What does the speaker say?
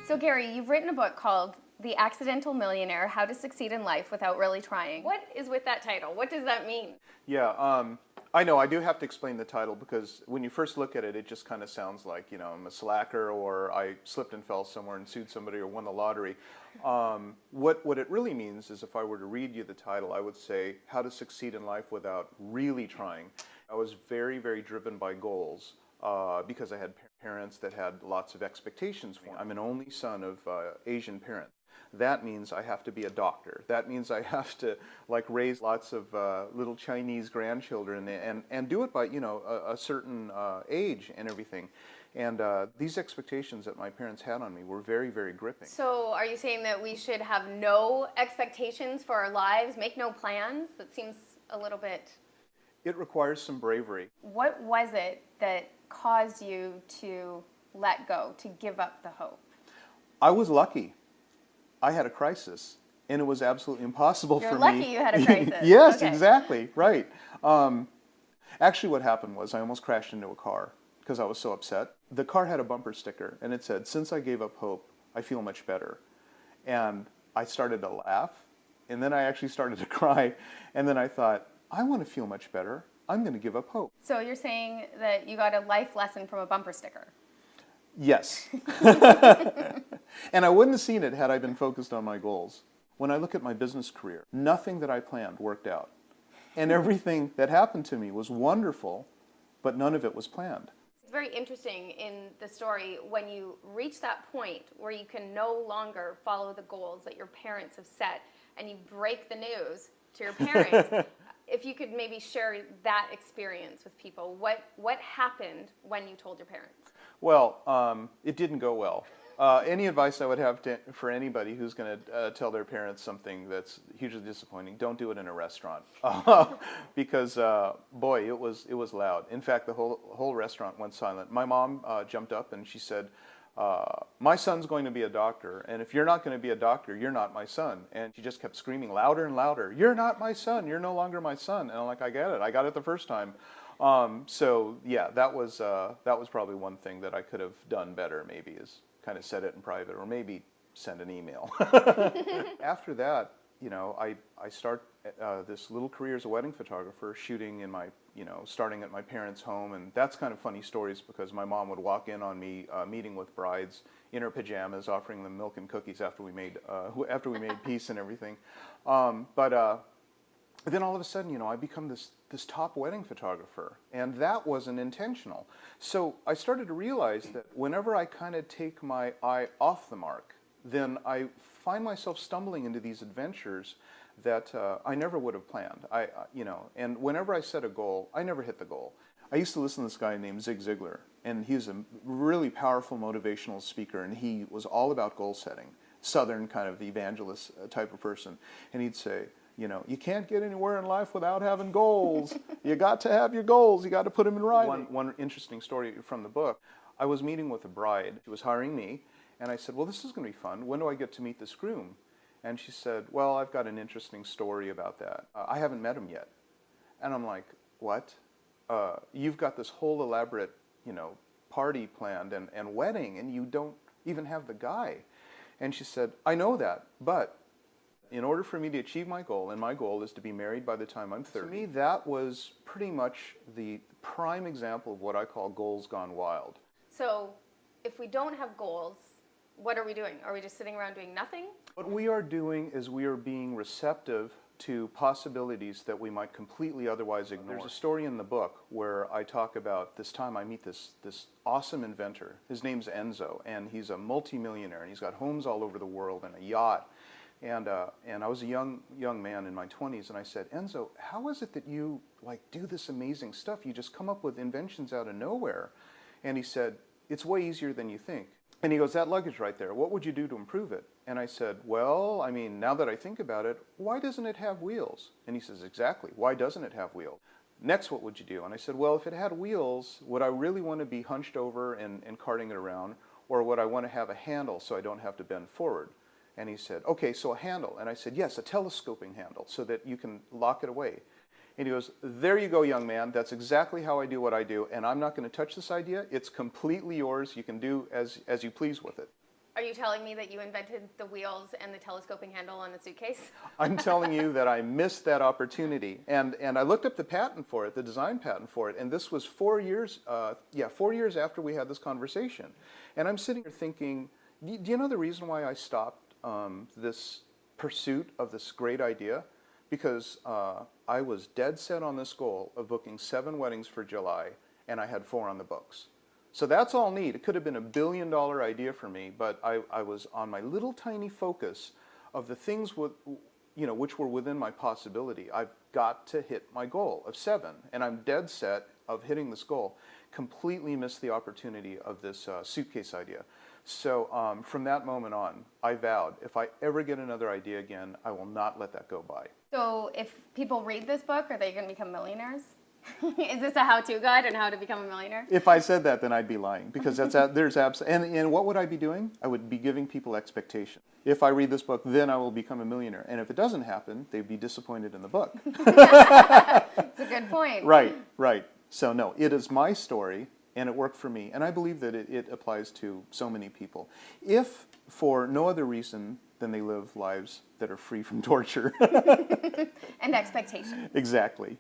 So Gary, you've written a book called The Accidental Millionaire, How to Succeed in Life Without Really Trying. What is with that title? What does that mean? Yeah, I know I do have to explain the title because when you first look at it, it just kind of sounds like, I'm a slacker or I slipped and fell somewhere and sued somebody or won the lottery. What it really means is if I were to read you the title, I would say How to Succeed in Life Without Really Trying. I was very, very driven by goals because I had parents that had lots of expectations for me. I'm an only son of Asian parents. That means I have to be a doctor. That means I have to raise lots of little Chinese grandchildren and do it by a certain age and everything. And these expectations that my parents had on me were very, very gripping. So are you saying that we should have no expectations for our lives, make no plans? That seems a little bit... It requires some bravery. What was it that caused you to let go, to give up the hope? I was lucky. I had a crisis, and it was absolutely impossible for me. You're lucky you had a crisis. Yes, okay. Exactly, right. Actually, what happened was I almost crashed into a car because I was so upset. The car had a bumper sticker, and it said, "Since I gave up hope, I feel much better." And I started to laugh, and then I actually started to cry, and then I thought, I want to feel much better. I'm going to give up hope. So you're saying that you got a life lesson from a bumper sticker? Yes. And I wouldn't have seen it had I been focused on my goals. When I look at my business career, nothing that I planned worked out. And everything that happened to me was wonderful, but none of it was planned. It's very interesting in the story when you reach that point where you can no longer follow the goals that your parents have set and you break the news to your parents. If you could maybe share that experience with people, what happened when you told your parents? Well, it didn't go well. Any advice I would have for anybody who's going to tell their parents something that's hugely disappointing, don't do it in a restaurant. Because, boy, it was loud. In fact, the whole restaurant went silent. My mom jumped up and she said, my son's going to be a doctor, and if you're not going to be a doctor, you're not my son. And she just kept screaming louder and louder, "You're not my son, you're no longer my son." And I'm like, I got it the first time. So yeah, that was probably one thing that I could have done better, maybe, is kind of said it in private, or maybe send an email. After that, I start this little career as a wedding photographer, shooting in my, starting at my parents' home, and that's kind of funny stories because my mom would walk in on me meeting with brides in her pajamas, offering them milk and cookies after we made peace and everything. But then all of a sudden, I become this top wedding photographer, and that wasn't intentional. So I started to realize that whenever I kind of take my eye off the mark, then I find myself stumbling into these adventures that I never would have planned. And whenever I set a goal, I never hit the goal. I used to listen to this guy named Zig Ziglar, and he was a really powerful motivational speaker, and he was all about goal setting, Southern kind of evangelist type of person. And he'd say, you can't get anywhere in life without having goals. You got to have your goals. You got to put them in writing. One interesting story from the book, I was meeting with a bride. She was hiring me, and I said, well, this is going to be fun. When do I get to meet this groom? And she said, well, I've got an interesting story about that. I haven't met him yet. And I'm like, what? You've got this whole elaborate, party planned and wedding, and you don't even have the guy. And she said, I know that, but in order for me to achieve my goal, and my goal is to be married by the time I'm 30, to me that was pretty much the prime example of what I call goals gone wild. So if we don't have goals, what are we doing? Are we just sitting around doing nothing? What we are doing is we are being receptive to possibilities that we might completely otherwise ignore. There's a story in the book where I talk about this time I meet this awesome inventor. His name's Enzo, and he's a multimillionaire, and he's got homes all over the world and a yacht. And I was a young man in my 20s, and I said, Enzo, how is it that you do this amazing stuff? You just come up with inventions out of nowhere. And he said, it's way easier than you think. And he goes, that luggage right there, what would you do to improve it? And I said, well, I mean, now that I think about it, why doesn't it have wheels? And he says, exactly, why doesn't it have wheels? Next, what would you do? And I said, well, if it had wheels, would I really want to be hunched over and carting it around, or would I want to have a handle so I don't have to bend forward? And he said, okay, so a handle. And I said, yes, a telescoping handle so that you can lock it away. And he goes, there you go, young man. That's exactly how I do what I do. And I'm not going to touch this idea. It's completely yours. You can do as you please with it. Are you telling me that you invented the wheels and the telescoping handle on the suitcase? I'm telling you that I missed that opportunity. And I looked up the patent for it, the design patent for it, and this was 4 years, 4 years after we had this conversation. And I'm sitting here thinking, do you know the reason why I stopped this pursuit of this great idea? Because I was dead set on this goal of booking 7 weddings for July, and I had 4 on the books. So that's all neat. It could have been a $1 billion idea for me, but I was on my little tiny focus of the things which were within my possibility. I've got to hit my goal of 7, and I'm dead set of hitting this goal. Completely missed the opportunity of this suitcase idea. So from that moment on, I vowed, if I ever get another idea again, I will not let that go by. So if people read this book, are they going to become millionaires? Is this a how-to guide on how to become a millionaire? If I said that, then I'd be lying, because there's and what would I be doing? I would be giving people expectation. If I read this book, then I will become a millionaire. And if it doesn't happen, they'd be disappointed in the book. That's a good point. Right. So no, it is my story, and it worked for me. And I believe that it applies to so many people. If for no other reason than they live lives that are free from torture. And expectation. Exactly.